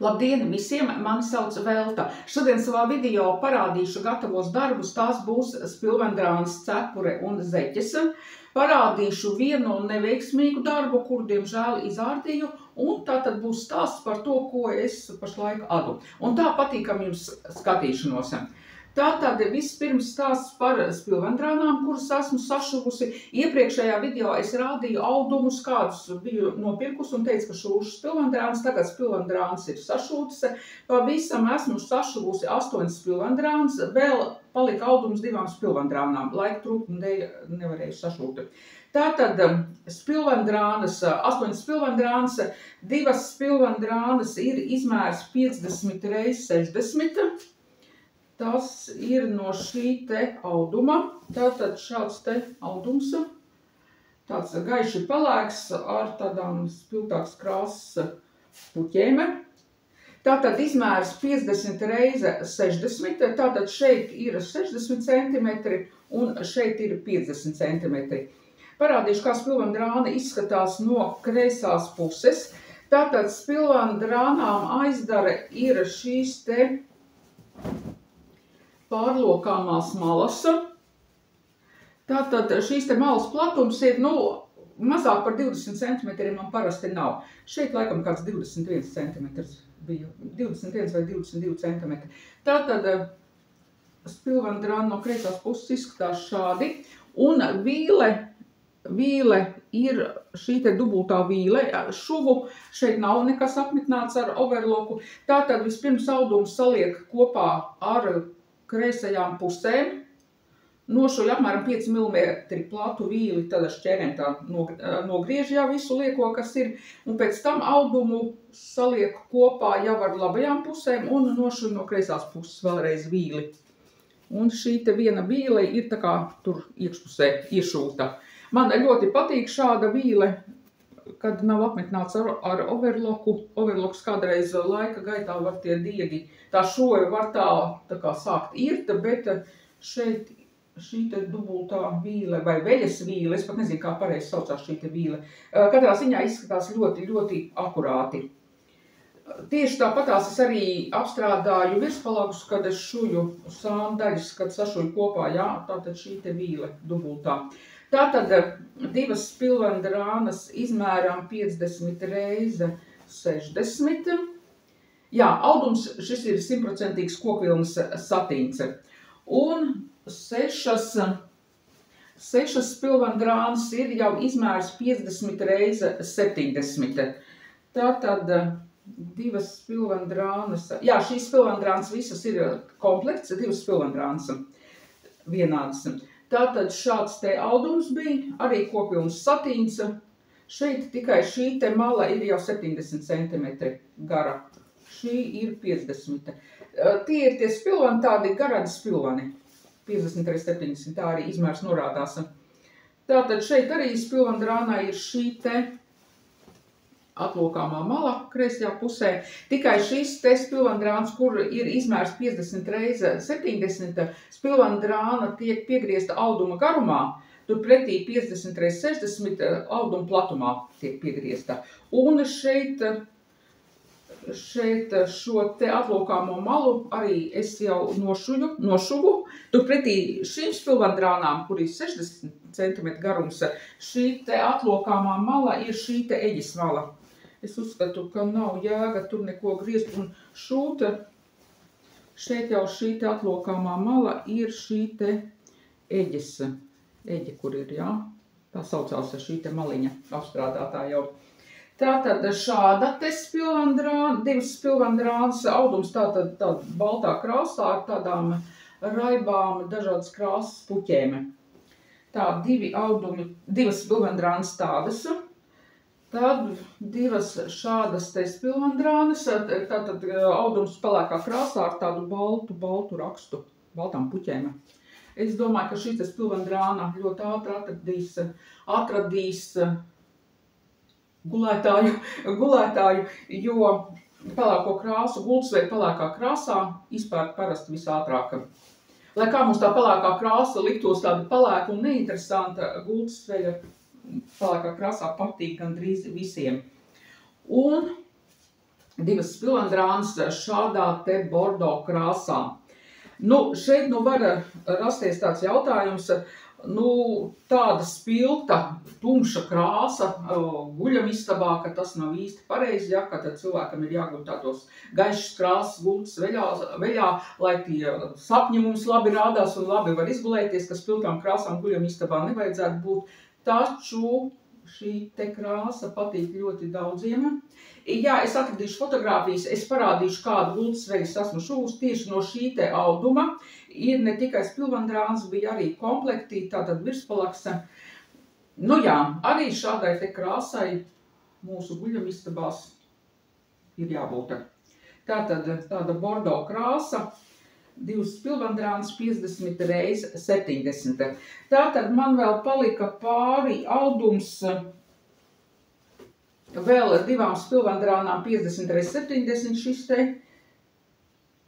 Labdien visiem, mani sauc Velta. Šodien savā video parādīšu gatavos darbus, tās būs spilvendrānas, cepure un zeķes. Parādīšu vienu neveiksmīgu darbu, kuru diemžēl izārdīju, un tā tad būs stāsts par to, ko es pašlaik adu. Un tā patīkam jums skatīšanos. Tātad vispirms stāsts par spilvendrānām, kuras esmu sašuvusi. Iepriekšējā video es rādīju audumus, kādus biju nopirkusi un teicu, ka šūšu spilvendrānas. Tagad spilvendrānas ir sašūtas. Pavisam esmu sašuvusi 8 spilvendrānas. Vēl palika audums 2 spilvendrānām. Laika trūkuma dēļ nevarēju sašūt. Tātad spilvendrānas, 8 spilvendrānas, 2 spilvendrānas ir izmērs 50 x 60. Tas ir no šī te auduma, tātad šāds te audums, tāds gaiši pelēks ar tādām spilgtākas krāsas puķēm. Tātad izmērs 50 x 60, tātad šeit ir 60 cm un šeit ir 50 cm. Parādīšu, kā spilvendrāna izskatās no kreisās puses. Tātad spilvendrānām aizdara ir šīs te pārlokāmās malas. Tātad šīs te malas platums ir, mazāk par 20 cm man parasti nav. Šeit laikam kāds 21 cm bija, 21 vai 22 cm. Tātad spilvendrāna no kreisās puses izskatās šādi. Un vīle ir šī te dubultā vīle. Šuvu šeit nav nekas apmitnāts ar overloku. Tātad vispirms audums saliek kopā ar kreisajām pusēm, nošuļ apmēram 5 mm platu vīli, tad ar šķērēm tā nogriež jau visu lieko, kas ir, un pēc tam audumu saliek kopā jau ar labajām pusēm un nošuļ no kreisās puses vēlreiz vīli. Un šī te viena vīle ir tā kā tur iekšpusē iešūta. Man ļoti patīk šāda vīle, kad nav apmetnāts ar overloku. Overloks kādreiz laika gaitā var tie diegi, tā šoja var tā kā sākt irt, bet šeit šī te dubultā vīle vai veļas vīle, es pat nezinu, kā pareizi saucās šī te vīle, katrā ziņā izskatās ļoti, ļoti akurāti. Tieši tāpatās es arī apstrādāju virspalagus, kad es šuju sāndaļas, kad sašuju kopā, jā, tātad šī te vīle dubultā. Tātad 2 spilvendrānas izmēram 50 x 60. Jā, audums šis ir 100% kokvilnas satīns. Un 6 spilvendrānas ir jau izmērs 50 x 70. Tātad 2 spilvendrānas, jā, šīs spilvendrānas visas ir komplekts, 2 spilvendrānas vienādas. Tātad šāds te audums bija, arī kokvilnas satīns. Šeit tikai šī te mala ir jau 70 cm gara. Šī ir 50. Tie ir tie spilveni, tādi garadi spilveni. 50 x 70, tā arī izmērs norādās. Tātad šeit arī spilvendrānā ir šī te atlokāmā mala kreisajā pusē. Tikai šis te spilvendrāns, kur ir izmērs 50 x 70, spilvendrāna tiek piegriezta auduma garumā, turpretī 50 x 60 auduma platumā tiek piegriezta. Un šeit šo te atlokāmo malu arī es jau nošuvu. Turpretī šīm spilvendrānām, kur ir 60 cm garums, šī te atlokāmā mala ir šī te eģes mala. Es uzskatu, ka nav jēga tur neko griezt un šūt. Šeit jau šī te atlokāmā mala ir šī te eģe, kur ir, jā. Tā saucās šī te maliņa apstrādātā jau. Tātad šāda te spilvendrāna, 2 spilvendrānas audums tātad baltā krāsā ar tādām raibām dažādas krāsas puķēm. Tā 2 spilvendrānas tādas. Tad 2 šādas te spilvendrānas, tātad audums pelēkā krāsā ar tādu baltu rakstu, baltām puķēm. Es domāju, ka šī te spilvendrāna ļoti ātri atradīs gulētāju, jo pelēko krāsu, gultsveļa pelēkā krāsā izpērk parasti visātrāk. Lai kā mums tā pelēkā krāsa liktos tāda pelēka un neinteresanta, gultsveļa pelēkā krāsā patīk gandrīz visiem. Un divas spilvendrānas šādā te bordo krāsā. Nu, šeit var rasties tāds jautājums, tāda spilta, tumša krāsa guļamistabā, ka tas nav īsti pareizi, ja, ka tad cilvēkam ir jāguļ tādos gaišas krāsas gultas veļā, lai tie sapņi mums labi rādās un labi var izgulēties, ka spiltām krāsām guļamistabā nevajadzētu būt, taču šī te krāsa patīk ļoti daudziem. Jā, es atradīšu fotogrāfijas, es parādīšu, kādu gultas veļas esmu šūs tieši no šī te auduma. Ir ne tikai spilvendrāns, bija arī komplekti, tātad virspalakse. Nu jā, arī šādai te krāsai mūsu guļamistabās ir jābūt. Tātad tāda bordo krāsa, 2 spilvendrāns 50 reiz 70. Tātad man vēl palika pāri audums vēl 2 spilvendrānām 50 reiz 70 šis te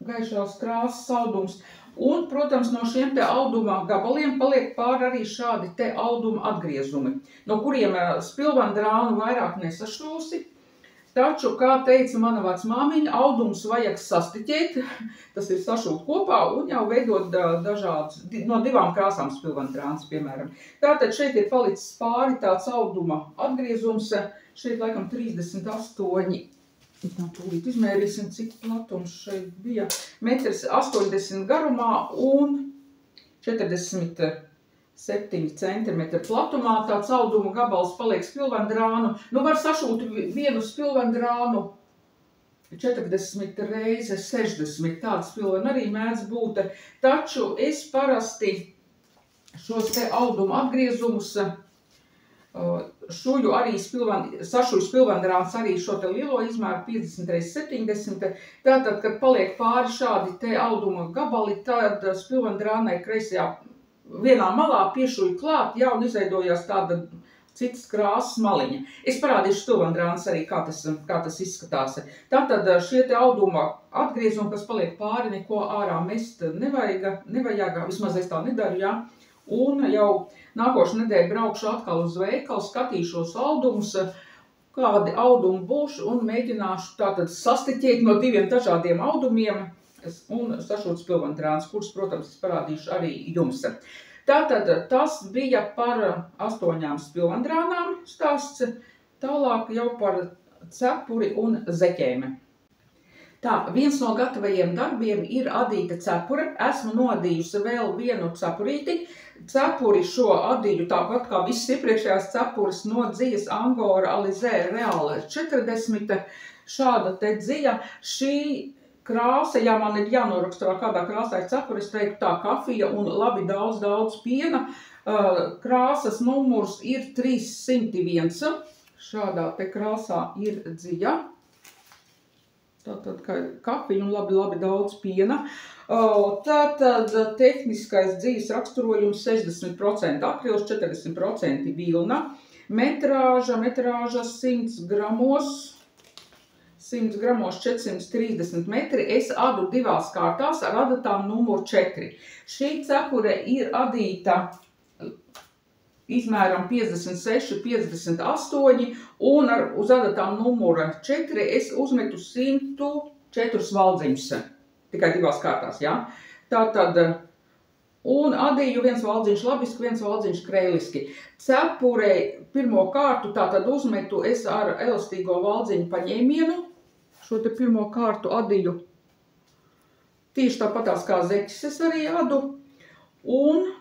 gaišās krāsas audums. Un, protams, no šiem te auduma gabaliem paliek pāri arī šādi te auduma atgriezumi, no kuriem spilvendrānu vairāk nesašūsi. Taču, kā teica mana vecmāmiņa, audumus vajag sastiķēt, tas ir sašūt kopā un jau veidot dažādas, no 2 krāsām spilvendrāns, piemēram. Tātad šeit ir palicis pāri tāds auduma atgriezums, šeit laikam 38. Tūlīt izmērīsim, cik platums šeit bija. 1,80 m garumā un 47 cm platumā. Tāds auduma gabals paliek spilvendrānu. Nu, var sašūt vienu spilvendrānu 40 reiz 60. Tāds spilveni arī mēdz būt. Taču es parasti šos te auduma atgriezumus šuju arī sašuju spilvendrāns arī šo te lielo izmēru 50 reiz 70. Tātad, kad paliek pāri šādi te auduma gabali, tad spilvendrānai kreisajā vienā malā piešuju klāt, jau un izveidojās tāda citas krāsas maliņa. Es parādīšu spilvendrāns arī, kā tas izskatās. Tātad šie te auduma atgriezumi, kas paliek pāri, neko ārā mest nevajag, vismaz es tā nedaru, jā. Un jau nākošu nedēļu braukšu atkal uz veikalu, skatīšos audumus, kādi audumi būs un mēģināšu tātad sastiķēt no 2 dažādiem audumiem un sašūt spilvendrāns, kurus, protams, es parādīšu arī jums. Tātad tas bija par 8 spilvendrānām stāsts, tālāk jau par cepuri un zeķēm. Tā, viens no gatavajiem darbiem ir adīta cepure. Esmu noadījusi vēl vienu cepurīti. Cepuri šo adīju, tāpat kā visas iepriekšējās cepures no dzijas Angora Alizē Real 40. Šāda te dzija. Šī krāsa, ja man ir jānoraksta, kādā krāsā ir cepure, es teiktu tā kafija un labi daudz piena. Krāsas numurs ir 301. Šādā te krāsā ir dzija. Tātad kafija un labi daudz piena. Tātad tehniskais dzijas raksturojums 60% akrils, 40% vilna. Metrāža 100 gramos 430 metri. Es adu 2 kārtās ar adatām numuru 4. Šī cepure ir adīta izmēram 56, 58 un uz adatām numura 4 es uzmetu 104 valdziņus, tikai 2 kārtās, jā. Tātad, un adīju viens valdziņš labiski, viens valdziņš kreiliski. Cepurei pirmo kārtu tātad uzmetu es ar elastīgo valdziņu paņēmienu, šo te pirmo kārtu adīju tieši tāpatās kā zeķis es arī adu, un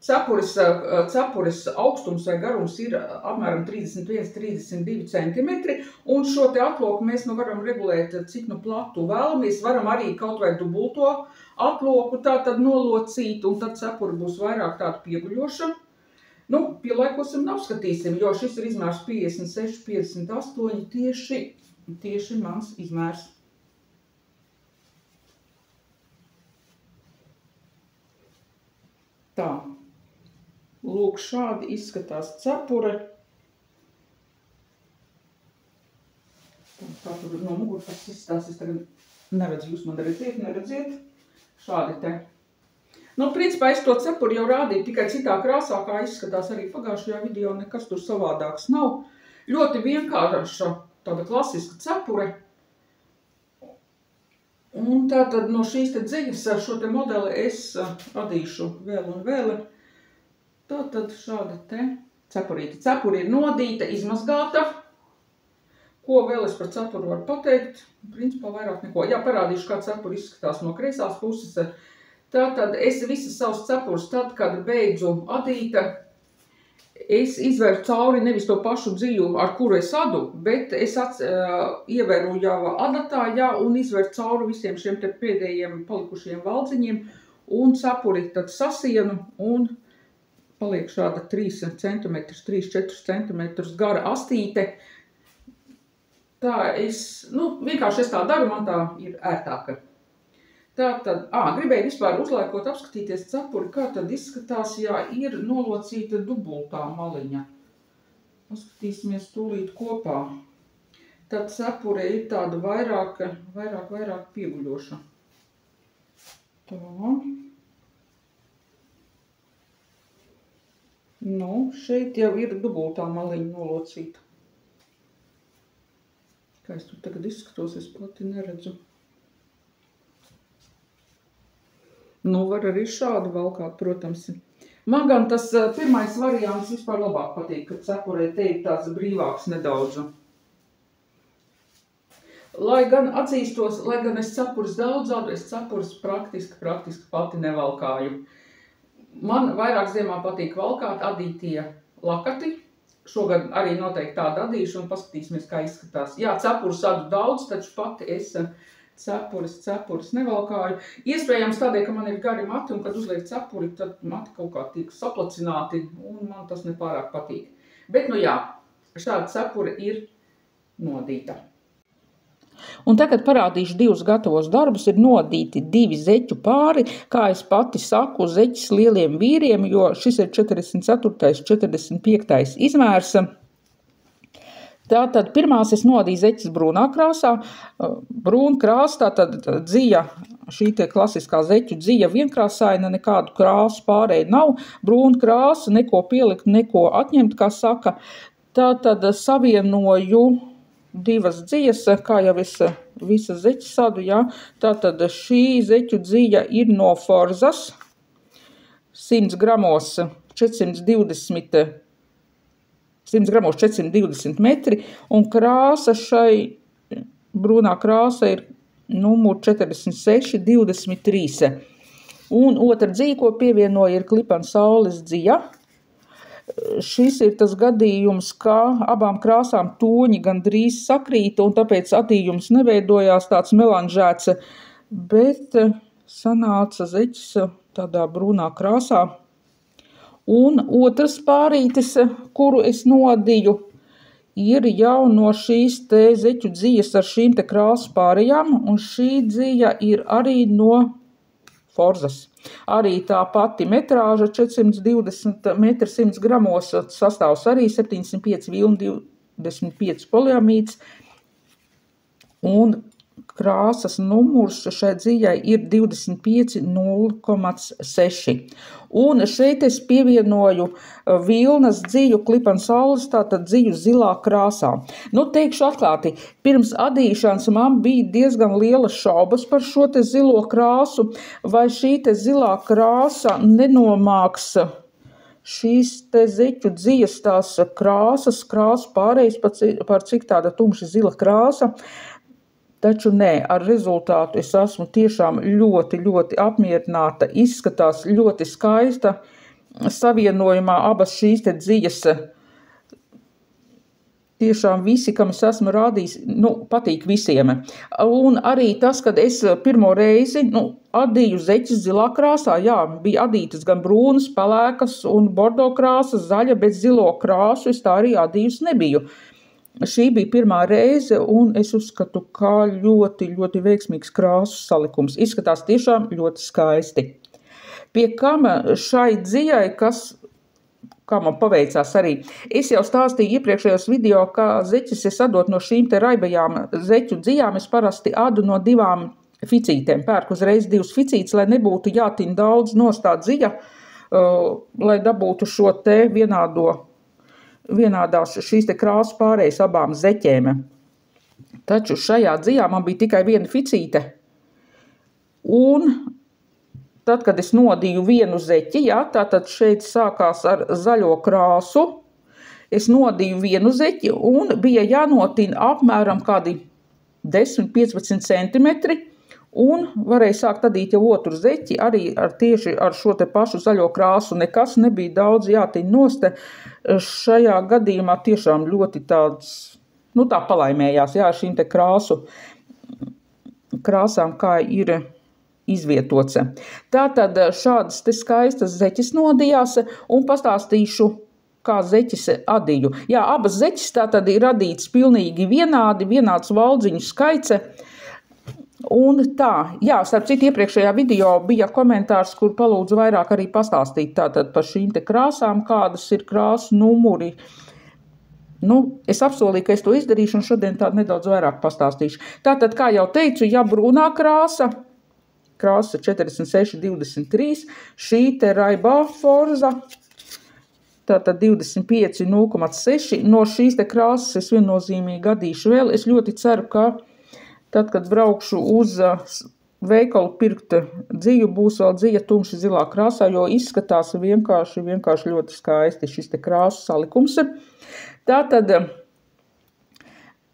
cepures augstums vai garums ir apmēram 31–32 cm, un šo te atloku mēs varam regulēt, cik platu vēlamies. Varam arī kaut vai dubulto atloku tātad nolocīt, un tad cepure būs vairāk tāda pieguļoša. Nu, pielaikosim un apskatīsim, jo šis ir izmērs 56, 58, tieši mans izmērs. Tā. Lūk, šādi izskatās cepure. Kā tur no mugurpuses izskatās, es tagad neredzu, jūs man redziet. Šādi te. Nu, principā es to cepuri jau rādīju, tikai citā krāsā, kā izskatās arī pagājušajā video, nekas tur savādāks nav. Ļoti vienkārša tāda klasiska cepure. Un tātad no šīs te dziļas ar šo te modeli es adīšu vēl un vēl. Tātad šāda te cepurīte. Cepuri ir nodīta, izmazgāta. Ko vēl es par cepuru varu pateikt? Principā vairāk neko. Jā, parādīšu, kā cepuri izskatās no kreisās puses. Tātad es visas savus cepurus, tad, kad beidzu adīt, es izvēru cauri nevis to pašu dziļu, ar kuru es adu, bet es ieveru jau adatājā un izvēru cauri visiem šiem te pēdējiem palikušiem valdziņiem un cepuri tad sasienu un paliek šāda 3 cm, 3-4 cm gara astīte. Tā vienkārši es tā daru, man tā ir ērtāka. Tātad, gribēju vispār uzlaikot apskatīties cepuri, kā tad izskatās, ja ir nolocīta dubultā maliņa. Paskatīsimies tūlīt kopā. Tad cepure ir tāda vairāk pieguļoša. Tā. Šeit jau ir dubultā maliņa nolocīta. Kā es tur tagad izskatos, es pati neredzu. Var arī šādu valkāt, protams. Man gan tas pirmais variants vispār labāk patīk, kad cepurē te ir tāds brīvāks nedaudz. Lai gan atzīstos, lai gan es cepurus daudz adu, es cepurus praktiski pati nevalkāju. Man vairāk ziemā patīk valkāt adītie lakati. Šogad arī noteikti tādu adīšu un paskatīsimies, kā izskatās. Jā, cepurus adu daudz, taču pati es cepurus nevalkāju. Iespējams tādēļ, ka man ir gari mati un kad uzliek cepuri, tad mati kaut kā tiek saplacināti un man tas nepārāk patīk. Bet jā, šāda cepura ir nodīta. Un tagad parādīšu divus gatavos darbus. Ir nodīti 2 zeķu pāri, kā es pati saku, zeķis lieliem vīriem, jo šis ir 44. 45. izmērs. Tātad pirmās es nodīju zeķis brūnā krāsā. Brūna krāsa, tātad dzija, šī te klasiskā zeķu dzija vienkrāsaina, nekādu krāsu pārēju nav. Brūna krāsa, neko pielikt, neko atņemt, kā saka. Tātad savienoju 2 dzijas, kā jau es visas zeķis sadu, jā. Tātad šī zeķu dzija ir no Forzas, 100 gramos 420 metri, un krāsa šai brūnā krāsa ir numur 46, 23. Un otra dzija, ko pievienoja, ir Klipan saules dzija. Šis ir tas gadījums, ka abām krāsām toņi gandrīz sakrīta, un tāpēc adījums neveidojās tāds melanžēts, bet sanāca zeķis tādā brūnā krāsā. Un otrs pārītis, kuru es nodīju, ir jau no šīs te zeķu dzijas ar šīm te krāsu pārējām, un šī dzija ir arī no Forzas. Arī tā pati metrāža 420 metri 100 gramos, sastāvs arī 705 vilni 25 poliamīds, un krāsas numurs šai dzijai ir 25 0,6. Un šeit es pievienoju vilnas dziju Klipan saules, tātad dziju zilā krāsā. Teikšu atklāti, pirms adīšanas man bija diezgan lielas šaubas par šo te zilo krāsu, vai šī te zilā krāsa nenomāks šīs te zeķu dzijas tās krāsu pārējais par cik tāda tumša zila krāsa. Taču nē, ar rezultātu es esmu tiešām ļoti apmierināta, izskatās ļoti skaista, savienojumā abas šīs te dzijas. Tiešām visi, kam es esmu rādījis, patīk visiem. Un arī tas, kad es pirmo reizi, adīju zeķis zilā krāsā, jā, bija adītas gan brūnas, pelēkas un bordo krāsas, zaļa, bet zilo krāsu es tā arī adījus nebiju. Šī bija pirmā reize, un es uzskatu, kā ļoti veiksmīgs krāsu salikums. Izskatās tiešām ļoti skaisti. Pie kam šai dzijai, kā man paveicās arī, es jau stāstīju iepriekšējos video, kā zeķis es adot no šīm te raibajām zeķu dzijām, es parasti adu no 2 ficītēm. Pērku uzreiz 2 ficītes, lai nebūtu jātin daudz nostā dzija, lai dabūtu šo te vienādās šīs te krāsu pārējas abām zeķēm. Taču šajā dzijā man bija tikai 1 ficīte, Un tad, kad es nodīju vienu zeķi, jā, tātad šeit sākās ar zaļo krāsu, es nodīju vienu zeķi un bija jānotina apmēram kādi 10-15 centimetri, un varēja sākt adīt jau otru zeķi arī tieši ar šo te pašu zaļo krāsu. Nekas nebija daudz jātiņ noste. Šajā gadījumā tiešām ļoti tāds, tā palaimējās, jā, šīm te krāsām, kā ir izvietots. Tātad šādas te skaistas zeķis nodījās un pastāstīšu, kā zeķis adīju. Jā, abas zeķis tātad ir adītas pilnīgi vienāds valdziņu skaits. Un tā, jā, starp citu iepriekšējā video bija komentārs, kur palūdzu vairāk arī pastāstīt tātad par šīm te krāsām, kādas ir krāsu numuri. Es apsolīju, ka es to izdarīšu un šodien tādu nedaudz vairāk pastāstīšu. Tātad, kā jau teicu, ja brūnā krāsa 46,23, šī te raibā forza, tātad 25,06. No šīs te krāsas es viennozīmīgi adīšu vēl. Es ļoti ceru, ka tad, kad braukšu uz veikalu pirkt dziju, būs vēl dzija tumši zilā krāsā, jo izskatās vienkārši ļoti skaisti šis te krāsu salikums.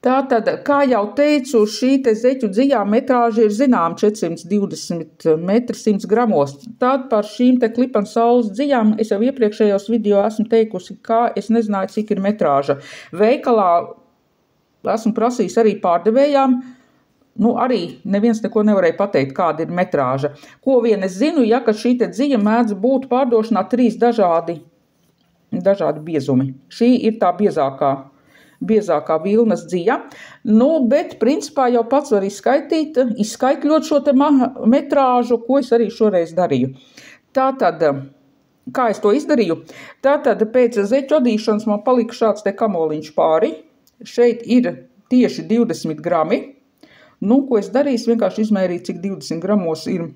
Tātad, kā jau teicu, šī te zeķu dzijā metrāža ir zinām 420 metri 100 gramos. Tad par šīm te klipan saules dzijām es jau iepriekšējos video esmu teikusi, kā es nezināju, cik ir metrāža. Veikalā esmu prasījis arī pārdevējām, arī neviens neko nevarēja pateikt, kāda ir metrāža. Ko vien es zinu, ja, ka šī te dzija mēdz būt pārdošanā 3 dažādi biezumi. Šī ir tā biezākā vilnas dzija. Bet principā jau pats var izskaitļot šo te metrāžu, ko es arī šoreiz darīju. Tātad, kā es to izdarīju? Tātad pēc zeķu adīšanas man palika šāds te kamoliņš pāri. Šeit ir tieši 20 grami. Ko es darīju? Vienkārši izmērīju, cik 20 gramos ir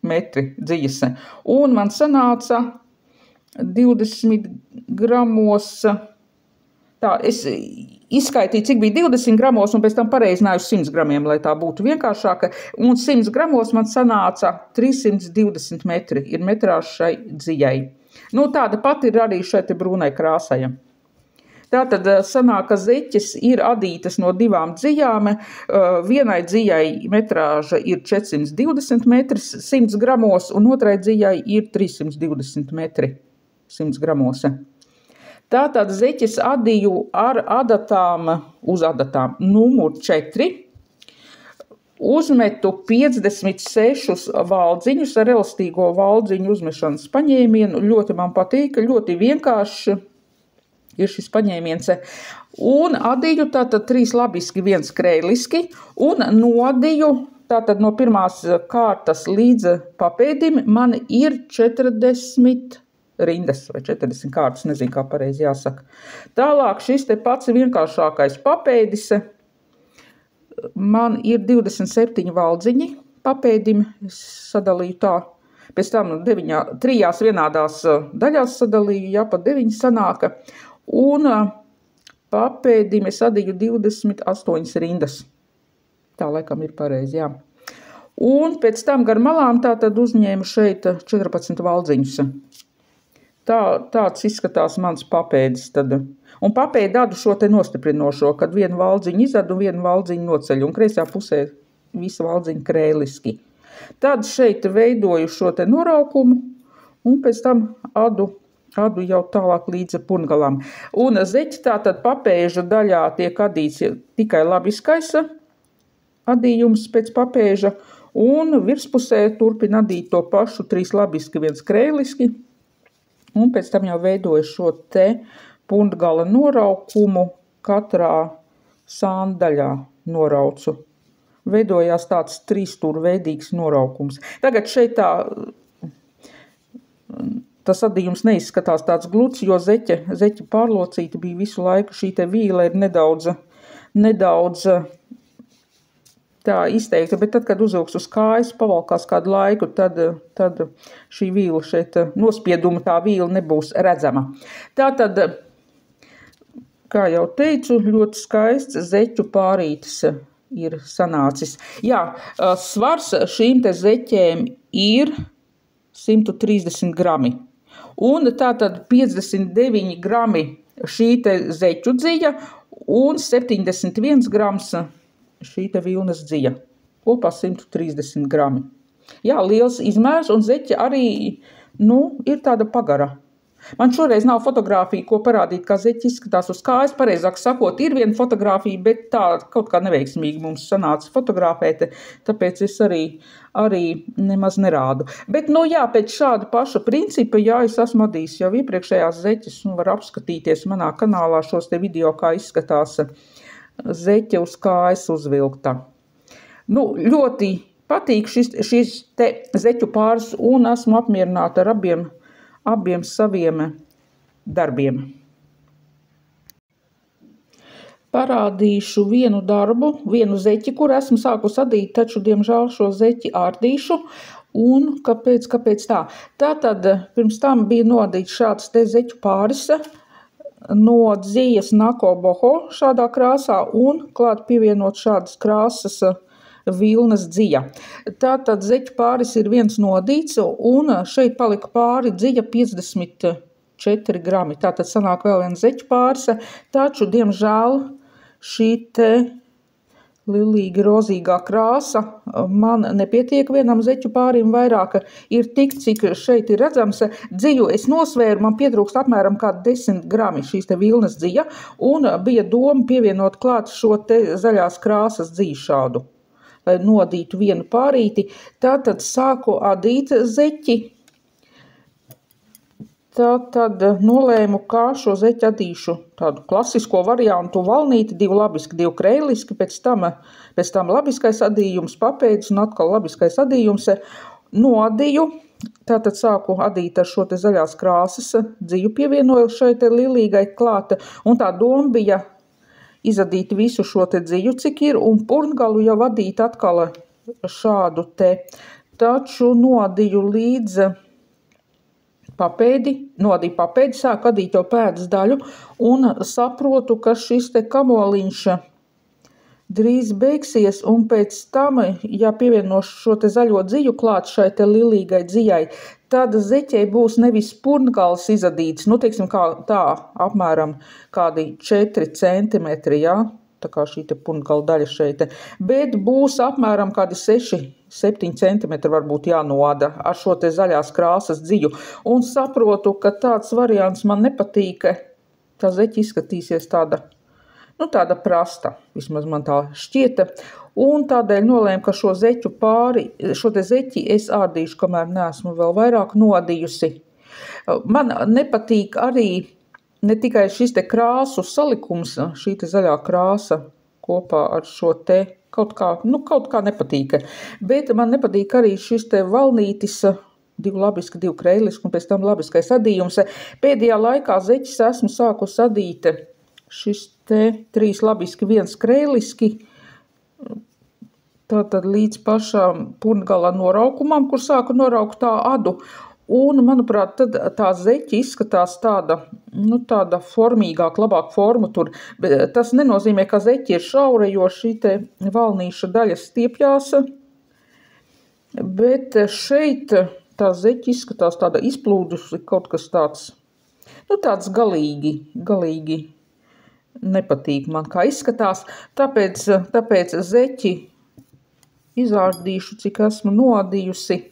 metri dzijas. Un man sanāca 20 gramos... Tā, es izskaitīju, cik bija 20 gramos, un pēc tam pareizināju 100 gramiem, lai tā būtu vienkāršāka. Un 100 gramos man sanāca 320 metri, ir metrāža šai dzijai. Tāda pati ir arī šai te brūnai krāsai. Tātad sanāk, ka zeķes ir adītas no 2 dzijām. Vienai dzijai metrāža ir 420 metri 100 gramos, un otrai dzijai ir 320 metri 100 gramos. Tātad zeķes adīju ar adatām, uz adatām numur 4, uzmetu 56 valdziņus ar elastīgo valdziņu uzmešanas paņēmienu. Ļoti man patīk, ļoti vienkārši ir šis paņēmiens. Un adīju tātad 3 labiski, 1 kreiliski, un nodīju tātad no pirmās kārtas līdz papēdim man ir 40 rindas vai 40 kārtas, nezinu, kā pareizi jāsaka. Tālāk šis te pats vienkāršākais papēdis. Man ir 27 valdziņi papēdim, es sadalīju tā. Pēc tam 3 vienādās daļās sadalīju, jā, pa 9 sanāka. Un papēdim es adīju 28 rindas. Tā laikam ir pareizi, jā. Un pēc tam gar malām tātad uzņēmu šeit 14 valdziņus. Tāds izskatās mans papēdis tad. Un papēdi adu šo te nostiprinošo, kad vienu valdziņu izadu un vienu valdziņu noceļu. Un kreisajā pusē visa valdziņa krēliski. Tad šeit veidoju šo te noraukumu un pēc tam adu jau tālāk līdz purngalām. Un zeķi tātad papēža daļā tiek adīts tikai labiskais adījums pēc papēža. Un virspusē turpina adīt to pašu 3 labiski, 1 krēliski. Un pēc tam jau veidoju šo te puntgala noraukumu katrā sāndaļā noraucu. Veidojās tāds 3-stūra veidīgs noraukums. Tagad šeit tas adījums neizskatās tāds gluds, jo zeķa pārlocīta bija visu laiku. Šī te vīla ir nedaudz tā izteikta, bet tad, kad uzvilks uz kājas, pavalkās kādu laiku, tad šī vīla šeit nospieduma, tā vīla nebūs redzama. Tātad, kā jau teicu, ļoti skaists zeķu pārītis ir sanācis. Jā, svars šīm te zeķēm ir 130 grami. Un tātad 59 grami šī te zeķu dzija un 71 grams šī te vilnas dzija. Kopā 130 grami. Jā, liels izmērs, un zeķe arī, ir tāda pagara. Man šoreiz nav fotografija, ko parādīt, kā zeķe izskatās uz kājas. Pareizāk sakot, ir viena fotografija, bet tā kaut kā neveiksmīgi mums sanāca fotografēt, tāpēc es arī nemaz nerādu. Bet, pēc šāda paša principa, es esmu adījis jau iepriekšējās zeķes, var apskatīties manā kanālā šos te video, kā izskatās zeķe uz kājas uzvilkta. Ļoti patīk šis te zeķu pāris, un esmu apmierināta ar abiem saviem darbiem. Parādīšu vienu darbu, vienu zeķi, kur esmu sākus adīt, taču, diemžēl, šo zeķi ārdīšu. Un kāpēc tā? Tātad pirms tam bija nodīts šāds te zeķu pāris no dzijas Nako Boho šādā krāsā, un klāt pievienot šādas krāsas vilnas dzija. Tātad zeķu pāris ir viens nodīts, un šeit palika pāri dzija 54 grami. Tātad sanāk vēl viens zeķu pāris, taču, diemžēl, šī te lilīgi rozīgā krāsa man nepietiek vienam zeķu pārim vairāk. Ir tik, cik šeit ir redzams. Dziju es nosvēru, man pietrūkst apmēram kā 10 grami šīs te vilnas dzija, un bija doma pievienot klāt šo te zaļās krāsas dziju šādu, lai nodītu vienu pārīti. Tātad sāku adīt zeķi. Tātad nolēmu, kā šo zeķi adīšu tādu klasisko variantu valnīti, 2 labiski, 2 kreiliski, pēc tam labiskais adījums, papēdis un atkal labiskais adījums. Noadīju, tātad sāku adīt ar šo te zaļās krāsas dziju, pievienoju šai te lilīgai klāta, un tā doma bija izadīt visu šo te dziju, cik ir, un purngalu jau adīt atkal šādu te. Taču noadīju līdz noadīju papēdi, sāku adīt jau pēdas daļu, un saprotu, ka šis te kamoliņš drīz beigsies, un pēc tam, ja pievienošu šo te zaļo dziju klāt šai te lilīgai dzijai, tad zeķei būs nevis purngals izadīts, teiksim, kā tā, apmēram kādi 4 centimetri, tā kā šī te purngala daļa šeit, bet būs apmēram kādi 6-7 centimetri varbūt jānoada ar šo te zaļās krāsas dziju, un saprotu, ka tāds variants man nepatīk, tā zeķi izskatīsies tāda prasta, vismaz man tā šķieta, un tādēļ nolēmu, ka šo te zeķi es ārdīšu, kamēr neesmu vēl vairāk noadījusi. Man nepatīk arī ne tikai šis te krāsu salikums, šī te zaļā krāsa kopā ar šo te kaut kā nepatīk, bet man nepatīk arī šis te valnītis, 2 labiski, 2 kreiliski, un pēc tam labiskais adījums. Pēdējā laikā zeķis esmu sākus adīt šis te 3 labiski, 1 kreiliski, tātad līdz pašām purngala noraukumam, kur sāku noraukt tā adu. Un, manuprāt, tad tā zeķi izskatās tāda formīgāk, labāk formu tur. Bet tas nenozīmē, ka zeķi ir šaura, jo šī te valnīša daļa stiepjās. Bet šeit tā zeķi izskatās tāda izplūdusi, kaut kas tāds, tāds galīgi nepatīk man, kā izskatās. Tāpēc zeķi izārdīšu, cik esmu noadījusi.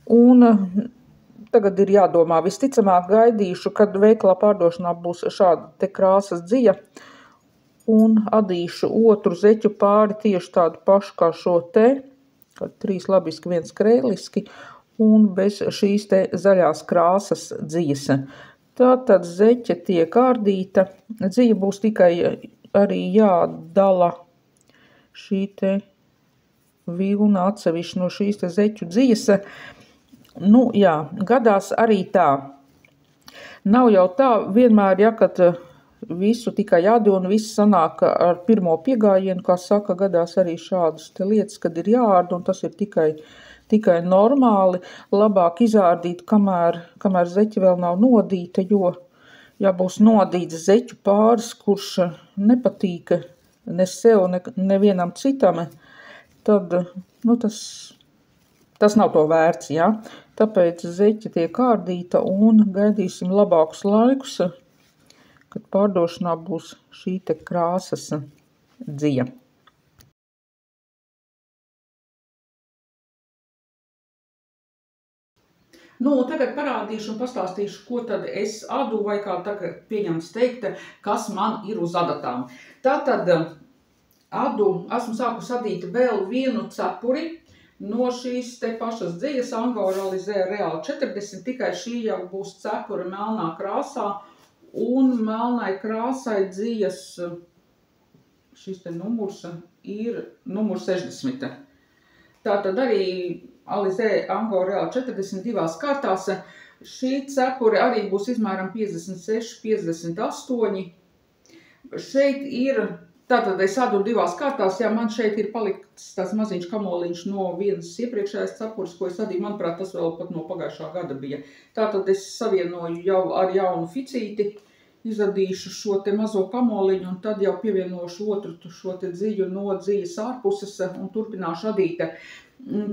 Un tagad ir jādomā, visticamāk gaidīšu, kad veikalā pārdošanā būs šāda te krāsas dzija, un adīšu otru zeķu pāri tieši tādu pašu kā šo te, 3 labiski, 1 kreiliski, un bez šīs te zaļās krāsas dzijas. Tātad zeķe tiek ārdīta, dzija būs tikai arī jādala šī te vilna atsevišķi no šīs te zeķu dzijas. Gadās arī tā. Nav jau tā vienmēr, kad visu tikai jādi un viss sanāk ar pirmo piegājienu, kā saka, gadās arī šādas te lietas, kad ir jāārda, un tas ir tikai normāli. Labāk izārdīt, kamēr zeķi vēl nav nodīta, jo, ja būs nodīts zeķu pāris, kurš nepatīk ne sev, nevienam citam, tad, nu, tas nav to vērts, ja? Tāpēc zeķe tiek ārdīta un gaidīsim labākus laikus, kad pārdošanā būs šī te krāsas dzija. Nu, tagad parādīšu un pastāstīšu, ko tad es adu, vai kā tagad pieņemts teikt, kas man ir uz adatām. Tātad adu, esmu sākus adīt vēl vienu cepuri no šīs te pašas dzijas, Angoralizē Real 40, tikai šī jau būs cepura melnā krāsā, un melnai krāsai dzijas, šis te numurs ir numurs 60. Tātad arī Alizē Angoralizē 42 kārtās. Šī cepure arī būs izmēram 56, 58. Šeit ir, tātad es adu divās kārtās, ja man šeit ir palikts tās maziņš kamoliņš no vienas iepriekšējās cepures, ko es adīju, manuprāt, tas vēl pat no pagājušā gada bija. Tātad es savienoju jau ar jaunu ficīti, izadīšu šo te mazo kamoliņu un tad jau pievienošu otru šo te dziju no dzijas ārpuses un turpināšu adīt.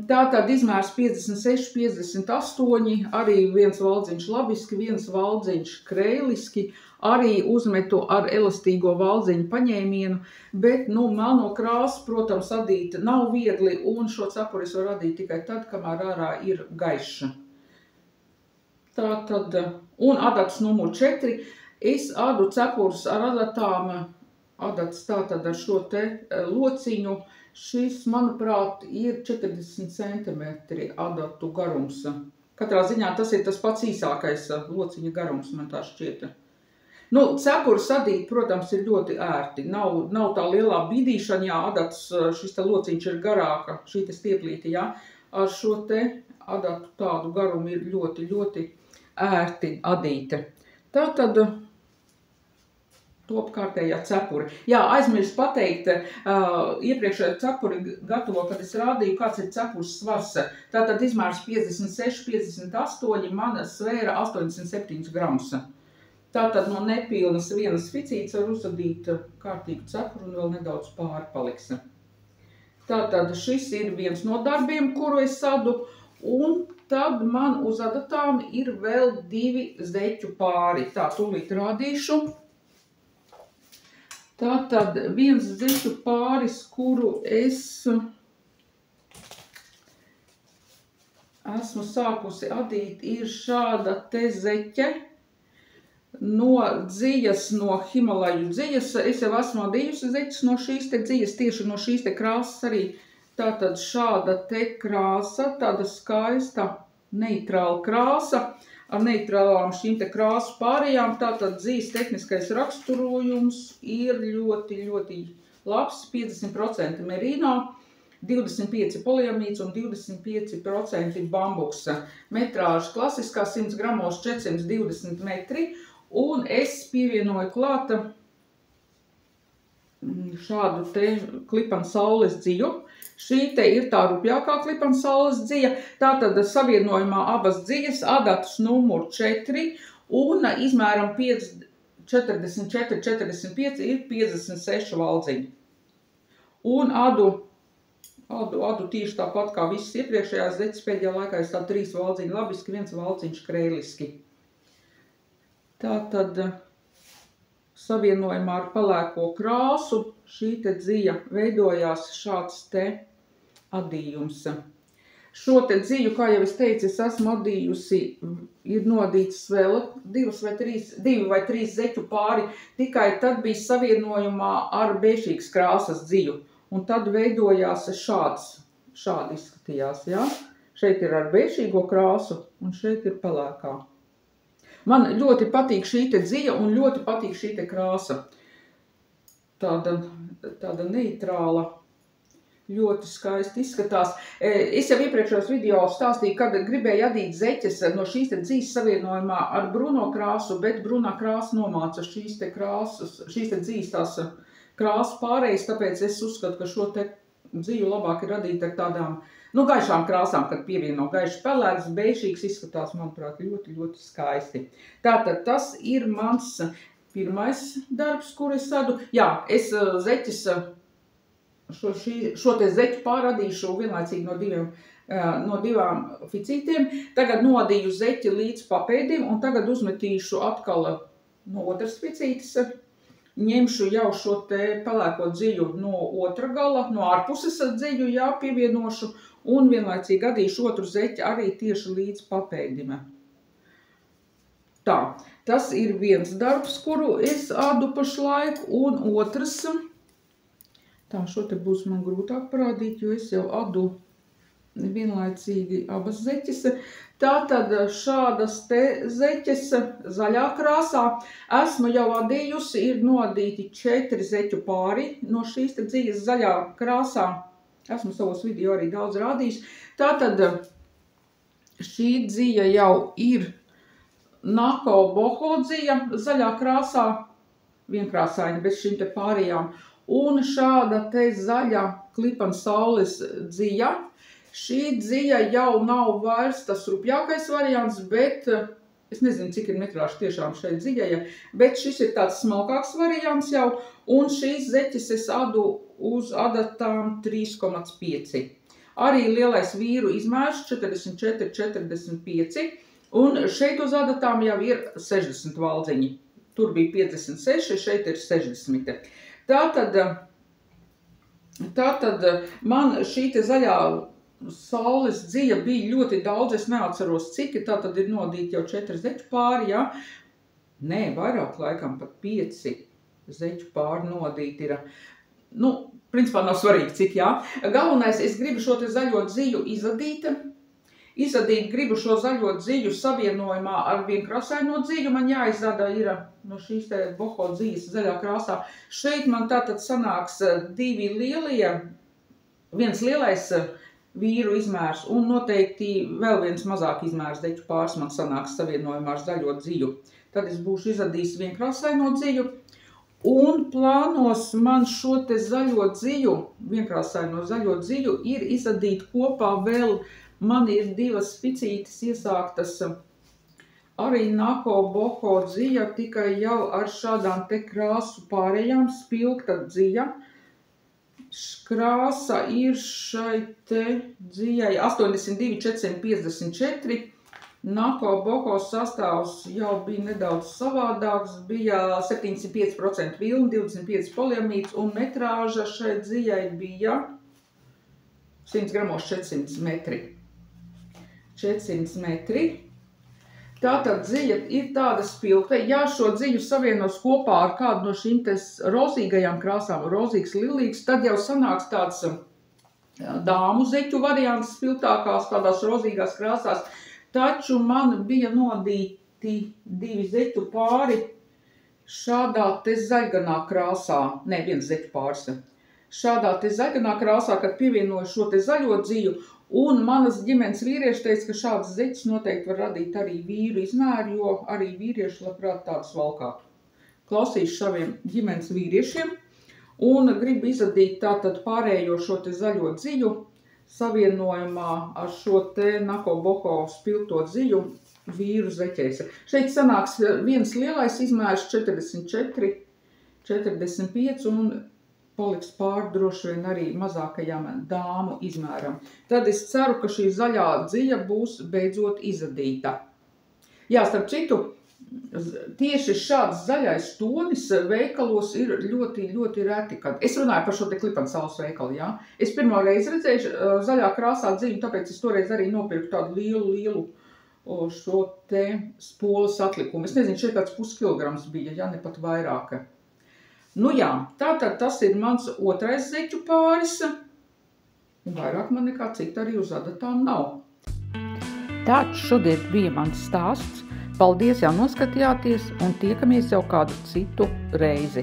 Tātad izmērs 56, 58, arī viens valdziņš labiski, viens valdziņš kreiliski, arī uzmetu ar elastīgo valdziņu paņēmienu, bet, nu, melno krāsu, protams, adīt nav viegli, un šo cepuri es varu adīt tikai tad, kamēr ārā ir gaiša. Tātad, un adats numur 4, es adu cepurus ar adatām, adats tātad ar šo te lociņu. Šis, manuprāt, ir 40 cm adatu garums. Katrā ziņā tas ir tas pats īsākais lociņa garums, man tā šķiet. Nu, cepures adīt, protams, ir ļoti ērti. Nav tā lielā bīdīšana, ja adats, šis te lociņš ir garāka, šī te stieplīte, ja. Ar šo te adatu tādu garumu ir ļoti, ļoti ērti adīt. Tātad top kārtējā cepure. Jā, aizmirst pateikt, iepriekšējo cepuri gatavo, kad es rādīju, kāds ir cepures svars. Tātad izmērs 56, 58, mana svēra 87 grams. Tātad no nepilnas vienas ficītes var uzadīt kārtīgu cepuru un vēl nedaudz pāri paliks. Tātad šis ir viens no darbiem, kuru es adu, un tad man uz adatām ir vēl 2 zeķu pāri. Tā, tūlīt rādīšu. Tātad viens zeķu pāris, kuru es esmu sākusi adīt, ir šāda te zeķe no dzijas, no Himalaju dzijas. Es jau esmu adījusi zeķes no šīs te dzijas, tieši no šīs te krāsas arī. Tātad šāda te krāsa, tāda skaista neitrāla krāsa. Ar neitrālām šīm te krāsu pārējām, tātad dzijas tehniskais raksturojums ir ļoti, ļoti labs, 50% merino, 25 poliamīds un 25% bambuks. Metrāža klasiskā 100 gramos 420 metri, un es pievienoju klāta šādu te klipanu saules dziju. Šī te ir tā rupjākā klipana saules dzija, tātad savienojumā abas dzijas, adatus numur 4 un izmēram 44, 45 ir 56 valdziņi. Un adu tieši tāpat kā visas iepriekšējās zeķes, pēdējā laikā es tā 3 valdziņi labiski, 1 valdziņš kreiliski. Tātad savienojumā ar palēko krāsu šī te dzija veidojās šāds te adījums. Šo te dziju, kā jau es teicu, es esmu adījusi, ir nodīts vēl 2 vai 3 zeķu pāri, tikai tad bija savienojumā ar bēšīgas krāsas dziju. Un tad veidojās šādi izskatījās, ja? Šeit ir ar bēšīgo krāsu un šeit ir pelēkā. Man ļoti patīk šī te dzija un ļoti patīk šī te krāsa. Tāda neitrāla, ļoti skaisti izskatās. Es jau iepriekšējos video stāstīju, kad gribēju adīt zeķes no šīs te dzijas savienojumā ar bruno krāsu, bet brunā krāsa nomāca šīs te dzijas tās krāsu pārējas, tāpēc es uzskatu, ka šo te dziju labāk ir adīt ar tādām, nu, gaišām krāsām, kad pievieno gaiši pelēks, beišīgs izskatās, manuprāt, ļoti, ļoti skaisti. Tātad tas ir mans pirmais darbs, kur es sadu. Jā, es zeķis, šo te zeķu pārradīšu vienlaicīgi no divām ficītiem. Tagad nodīju zeķi līdz papēdim un tagad uzmetīšu atkal no otras ficītes. Ņemšu jau šo te pelēko dziļu no otra gala, no ārpuses dziļu, jā, pievienošu un vienlaicīgi adīšu otru zeķi arī tieši līdz papēdim. Tā, tas ir viens darbs, kuru es adu pašlaik, un otrs, tā, šo te būs man grūtāk parādīt, jo es jau adu vienlaicīgi abas zeķes. Tātad šādas te zeķes zaļā krāsā esmu jau adījusi, ir nodīti 4 zeķu pāri no šīs te dzīves zaļā krāsā. Esmu savos video arī daudz rādījis. Tātad šī dzīja jau ir Nako boho dzīja zaļā krāsā, vienkrāsaini bez šīm te pārējām. Un šāda te zaļa klipan saules dzīja. Šī dzīja jau nav vairs tas rupjākais variants, bet es nezinu, cik ir metrāži tiešām šeit dzījai, bet šis ir tāds smalkāks variants jau, un šīs zeķes es adu uz adatām 3,5. Arī lielais vīru izmērs 44,45, un šeit uz adatām jau ir 60 valdziņi. Tur bija 56, šeit ir 60. Tātad man šī te zaļā saules dzīja bija ļoti daudz, es neatceros cik, tātad ir nodīti jau 4 zeķu pāri, jā. Nē, vairāk laikam pat 5 zeķu pāri nodīti ir. Nu, principā nav svarīgi cik, jā. Galvenais, es gribu šo te zaļo dzīju izadīt. Izadīt gribu šo zaļo dzīju savienojumā ar vienkrāsaino dzīju. Man jāizada ir no šīs te boho dzījas zaļā krāsā. Šeit man tātad sanāks 2 lielie, viens lielais vīru izmērs un noteikti vēl viens mazāk izmērs zeķu pāris man sanāks savienojumā ar zaļo dzīju. Tad es būšu izadījis vienkrāsaino dzīju. Un plānos man šo te zaļo dzīju, vienkrāsaino zaļo dzīju, ir izadīt kopā vēl. Man ir 2 ficītes iesāktas arī Nako boho dzīja, tikai jau ar šādām te krāsu pārējām, spilgta dzīja. Krāsa ir šai te dzījai 82,454. Nako boho sastāvs jau bija nedaudz savādāks, bija 75% vilna, 25 poliamīds un metrāža šai dzījai bija 100 gramos 400 metri. 400 metri. Tātad dzīja ir tāda spilgta. Ja šo dzīju savienos kopā ar kādu no šīm rozīgajām krāsām, rozīgs, lilīgs, tad jau sanāks tāds dāmu zeķu variants spilgtākās, tādās rozīgās krāsās. Taču man bija nodīti 2 zeķu pāri šādā te zaļganā krāsā. Nē, viens zeķu pāris. Šādā te zaļganā krāsā, kad pievienoju šo te zaļo dzīju, un manas ģimenes vīrieši teica, ka šādas zeķes noteikti var radīt arī vīru izmēru, jo arī vīrieši labprāt tādas valkā. Klausīšu saviem ģimenes vīriešiem un gribu izadīt tātad pārējo šo te zaļo dzīju savienojumā ar šo te Nako boho spilgto dzīju vīru zeķēs. Šeit sanāks viens lielais izmērs 44, 45 un paliks pāri droši vien arī mazākajam dāmu izmēram. Tad es ceru, ka šī zaļā dzīja būs beidzot izadīta. Jā, starp citu, tieši šāds zaļais tonis veikalos ir ļoti, ļoti reti. Es runāju par šo te klipansaules veikalu, jā. Es pirmo reizi redzēju zaļā krāsā dzīju, tāpēc es toreiz arī nopirku tādu lielu šo te spoles atlikumu. Es nezinu, šeit tāds puskilograms bija, ja ne pat vairāk. Nu jā, tātad tas ir mans otrais zeķu pāris, un vairāk man nekā cita arī uz adatām nav. Tāds šodien bija mans stāsts. Paldies, ja noskatījāties, un tiekamies jau kādu citu reizi.